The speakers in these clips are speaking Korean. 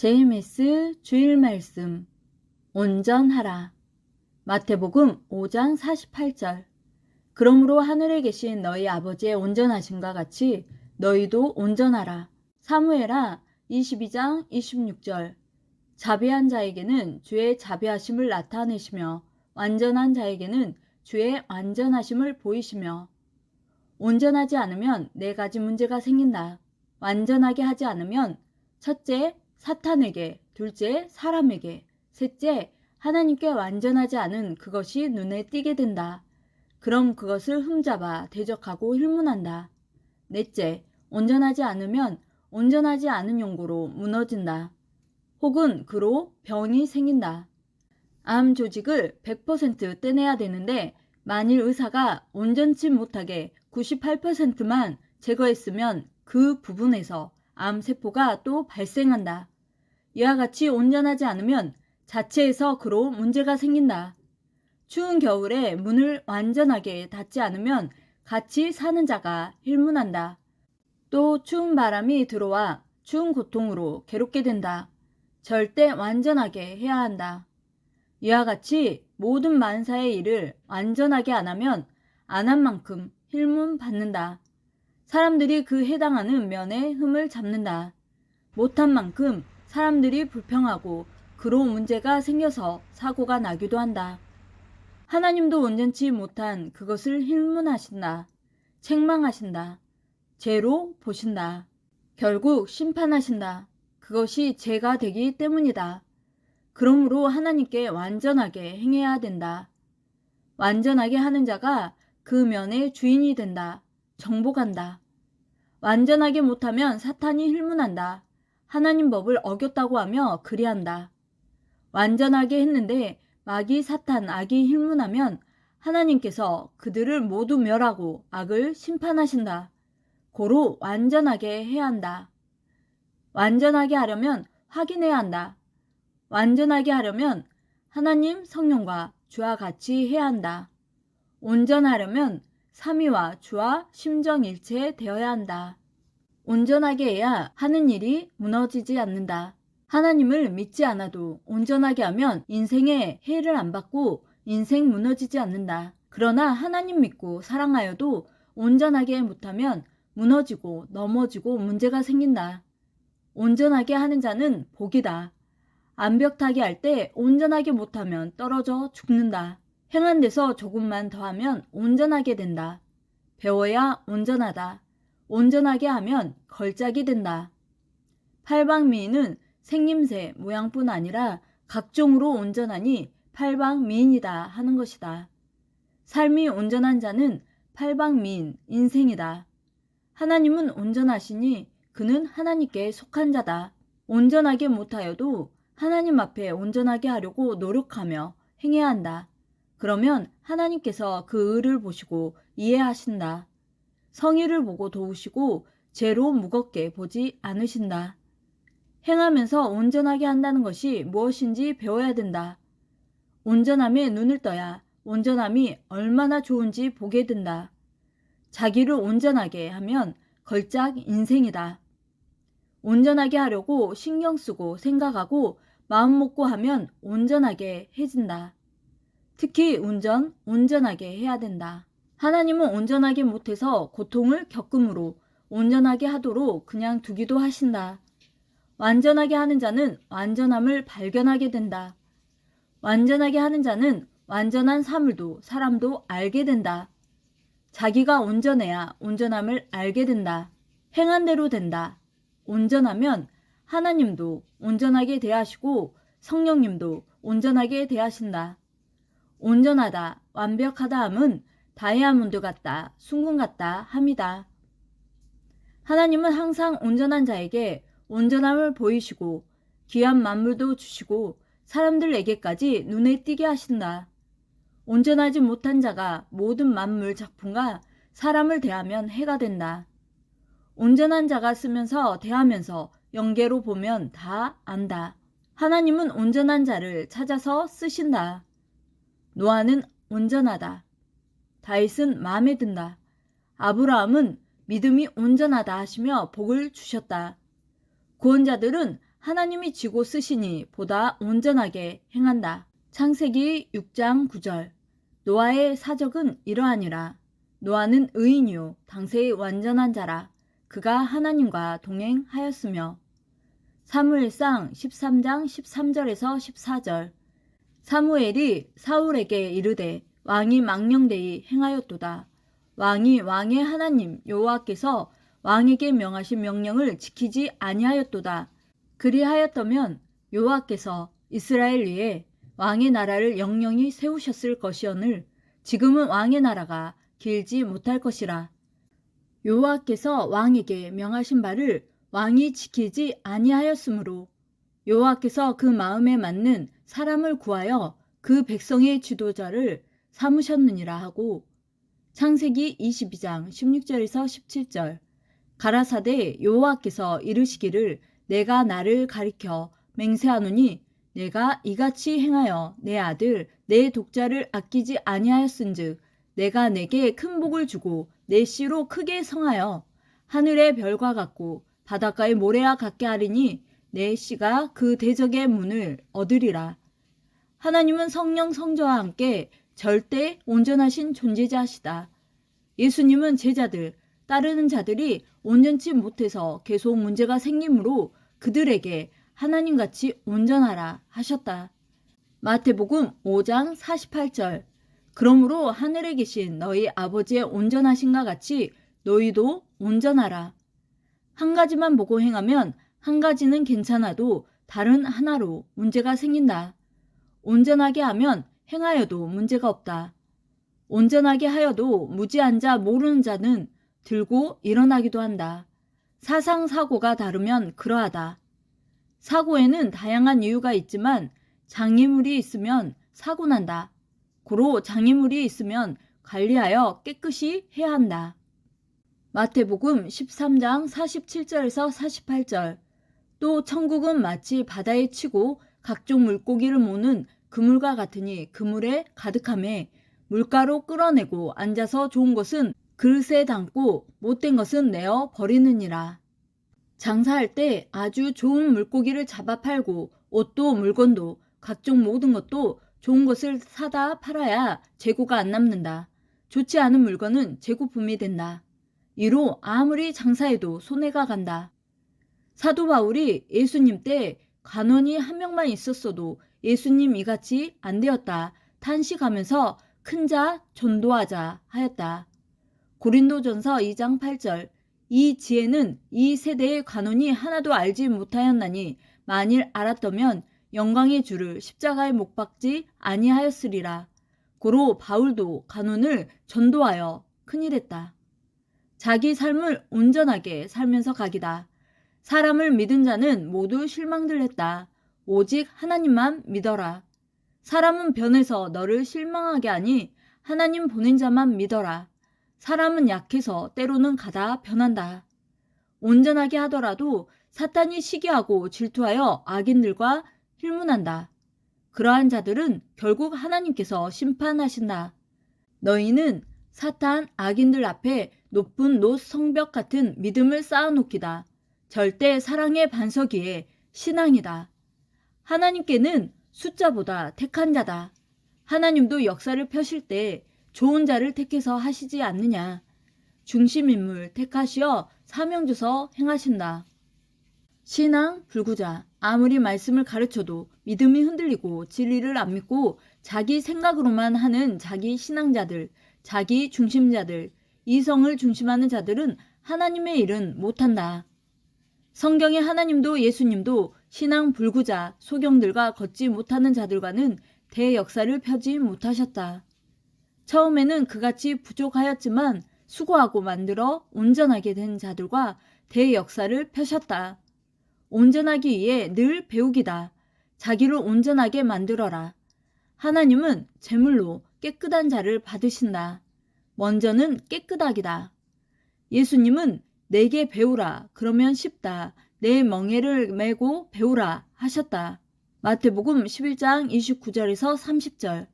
JMS 주일 말씀 온전하라. 마태복음 5장 48절. 그러므로 하늘에 계신 너희 아버지의 온전하심과 같이 너희도 온전하라. 사무엘하 22장 26절. 자비한 자에게는 주의 자비하심을 나타내시며 완전한 자에게는 주의 완전하심을 보이시며. 온전하지 않으면 네 가지 문제가 생긴다. 완전하게 하지 않으면 첫째, 사탄에게, 둘째, 사람에게, 셋째, 하나님께 완전하지 않은 그것이 눈에 띄게 된다. 그럼 그것을 흠잡아 대적하고 힐문한다. 넷째, 온전하지 않으면 온전하지 않은 용고로 무너진다. 혹은 그로 병이 생긴다. 암 조직을 100% 떼내야 되는데 만일 의사가 온전치 못하게 98%만 제거했으면 그 부분에서 암세포가 또 발생한다. 이와 같이 온전하지 않으면 자체에서 그로 문제가 생긴다. 추운 겨울에 문을 완전하게 닫지 않으면 같이 사는 자가 힐문한다. 또 추운 바람이 들어와 추운 고통으로 괴롭게 된다. 절대 완전하게 해야 한다. 이와 같이 모든 만사의 일을 완전하게 안 하면 안 한 만큼 힐문 받는다. 사람들이 그 해당하는 면에 흠을 잡는다. 못한 만큼 사람들이 불평하고 그로 문제가 생겨서 사고가 나기도 한다. 하나님도 온전치 못한 그것을 힐문하신다. 책망하신다. 죄로 보신다. 결국 심판하신다. 그것이 죄가 되기 때문이다. 그러므로 하나님께 완전하게 행해야 된다. 완전하게 하는 자가 그 면의 주인이 된다. 정복한다. 완전하게 못하면 사탄이 힐문한다. 하나님 법을 어겼다고 하며 그리한다. 완전하게 했는데 마귀 사탄 악이 힐문하면 하나님께서 그들을 모두 멸하고 악을 심판하신다. 고로 완전하게 해야 한다. 완전하게 하려면 확인해야 한다. 완전하게 하려면 하나님 성령과 주와 같이 해야 한다. 온전하려면 삼위와 주와 심정일체 되어야 한다. 온전하게 해야 하는 일이 무너지지 않는다. 하나님을 믿지 않아도 온전하게 하면 인생에 해를 안 받고 인생 무너지지 않는다. 그러나 하나님 믿고 사랑하여도 온전하게 못하면 무너지고 넘어지고 문제가 생긴다. 온전하게 하는 자는 복이다. 암벽타기 할 때 온전하게 못하면 떨어져 죽는다. 행한 데서 조금만 더하면 온전하게 된다. 배워야 온전하다. 온전하게 하면 걸작이 된다. 팔방미인은 생김새, 모양뿐 아니라 각종으로 온전하니 팔방미인이다 하는 것이다. 삶이 온전한 자는 팔방미인, 인생이다. 하나님은 온전하시니 그는 하나님께 속한 자다. 온전하게 못하여도 하나님 앞에 온전하게 하려고 노력하며 행해야 한다. 그러면 하나님께서 그 의를 보시고 이해하신다. 성의를 보고 도우시고 죄로 무겁게 보지 않으신다. 행하면서 온전하게 한다는 것이 무엇인지 배워야 된다. 온전함에 눈을 떠야 온전함이 얼마나 좋은지 보게 된다. 자기를 온전하게 하면 걸작 인생이다. 온전하게 하려고 신경 쓰고 생각하고 마음 먹고 하면 온전하게 해진다. 특히 온전하게 해야 된다. 하나님은 온전하게 못해서 고통을 겪음으로 온전하게 하도록 그냥 두기도 하신다. 완전하게 하는 자는 완전함을 발견하게 된다. 완전하게 하는 자는 완전한 사람도 알게 된다. 자기가 온전해야 온전함을 알게 된다. 행한 대로 된다. 온전하면 하나님도 온전하게 대하시고 성령님도 온전하게 대하신다. 온전하다, 완벽하다 함은 다이아몬드 같다, 순금 같다 함이다. 하나님은 항상 온전한 자에게 온전함을 보이시고 귀한 만물도 주시고 사람들에게까지 눈에 띄게 하신다. 온전하지 못한 자가 모든 만물 작품과 사람을 대하면 해가 된다. 온전한 자가 쓰면서 대하면서 영계로 보면 다 안다. 하나님은 온전한 자를 찾아서 쓰신다. 노아는 온전하다. 다윗은 마음에 든다. 아브라함은 믿음이 온전하다 하시며 복을 주셨다. 구원자들은 하나님이 지고 쓰시니 보다 온전하게 행한다. 창세기 6장 9절. 노아의 사적은 이러하니라. 노아는 의인이요 당세의 완전한 자라. 그가 하나님과 동행하였으며. 사무엘상 13장 13절에서 14절. 사무엘이 사울에게 이르되 왕이 망령되이 행하였도다. 왕이 왕의 하나님 여호와께서 왕에게 명하신 명령을 지키지 아니하였도다. 그리하였다면 여호와께서 이스라엘 위에 왕의 나라를 영영히 세우셨을 것이오늘 지금은 왕의 나라가 길지 못할 것이라. 여호와께서 왕에게 명하신 바를 왕이 지키지 아니하였으므로 여호와께서 그 마음에 맞는 사람을 구하여 그 백성의 지도자를 삼으셨느니라 하고. 창세기 22장 16절에서 17절. 가라사대 여호와께서 이르시기를 내가 나를 가리켜 맹세하노니 내가 이같이 행하여 내 아들 내 독자를 아끼지 아니하였은즉 내가 내게 큰 복을 주고 내 씨로 크게 성하여 하늘의 별과 같고 바닷가의 모래와 같게 하리니 내 씨가 그 대적의 문을 얻으리라. 하나님은 성령 성자와 함께 절대 온전하신 존재자시다. 예수님은 제자들, 따르는 자들이 온전치 못해서 계속 문제가 생기므로 그들에게 하나님같이 온전하라 하셨다. 마태복음 5장 48절. 그러므로 하늘에 계신 너희 아버지의 온전하신가 같이 너희도 온전하라. 한 가지만 보고 행하면 한 가지는 괜찮아도 다른 하나로 문제가 생긴다. 온전하게 하면 행하여도 문제가 없다. 온전하게 하여도 무지한 자 모르는 자는 들고 일어나기도 한다. 사상사고가 다르면 그러하다. 사고에는 다양한 이유가 있지만 장애물이 있으면 사고 난다. 고로 장애물이 있으면 관리하여 깨끗이 해야 한다. 마태복음 13장 47절에서 48절. 또 천국은 마치 바다에 치고 각종 물고기를 모는 그물과 같으니 그물에 가득하매 물가로 끌어내고 앉아서 좋은 것은 그릇에 담고 못된 것은 내어 버리느니라. 장사할 때 아주 좋은 물고기를 잡아 팔고 옷도 물건도 각종 모든 것도 좋은 것을 사다 팔아야 재고가 안 남는다. 좋지 않은 물건은 재고품이 된다. 이로 아무리 장사해도 손해가 간다. 사도 바울이 예수님 때 간원이 한 명만 있었어도 예수님 이같이 안 되었다 탄식하면서 큰 자 전도하자 하였다. 고린도전서 2장 8절. 이 지혜는 이 세대의 관원이 하나도 알지 못하였나니 만일 알았더면 영광의 주를 십자가에 못 박지 아니하였으리라. 고로 바울도 간원을 전도하여 큰일했다. 자기 삶을 온전하게 살면서 가기다. 사람을 믿은 자는 모두 실망들 했다. 오직 하나님만 믿어라. 사람은 변해서 너를 실망하게 하니 하나님 보낸 자만 믿어라. 사람은 약해서 때로는 가다 변한다. 온전하게 하더라도 사탄이 시기하고 질투하여 악인들과 hir문한다. 그러한 자들은 결국 하나님께서 심판하신다. 너희는 사탄 악인들 앞에 높은 놋 성벽 같은 믿음을 쌓아놓기다. 절대 사랑의 반석 위에 신앙이다. 하나님께는 숫자보다 택한 자다. 하나님도 역사를 펴실 때 좋은 자를 택해서 하시지 않느냐. 중심인물 택하시어 사명 주서 행하신다. 신앙 불구자. 아무리 말씀을 가르쳐도 믿음이 흔들리고 진리를 안 믿고 자기 생각으로만 하는 자기 신앙자들, 자기 중심자들, 이성을 중심하는 자들은 하나님의 일은 못한다. 성경의 하나님도 예수님도 신앙 불구자 소경들과 걷지 못하는 자들과는 대역사를 펴지 못하셨다. 처음에는 그같이 부족하였지만 수고하고 만들어 온전하게 된 자들과 대역사를 펴셨다. 온전하기 위해 늘 배우기다. 자기를 온전하게 만들어라. 하나님은 제물로 깨끗한 자를 받으신다. 먼저는 깨끗하기다. 예수님은 내게 배우라. 그러면 쉽다. 내 멍에를 메고 배우라 하셨다. 마태복음 11장 29절에서 30절.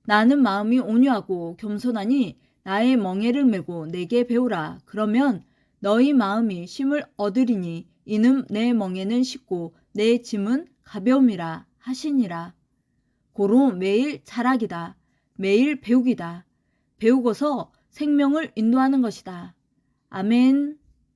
나는 마음이 온유하고 겸손하니 나의 멍에를 메고 내게 배우라. 그러면 너희 마음이 쉼을 얻으리니 이는 내 멍에는 쉽고 내 짐은 가벼움이라 하시니라. 고로 매일 자락이다. 매일 배우기다. 배우고서 생명을 인도하는 것이다. 아멘.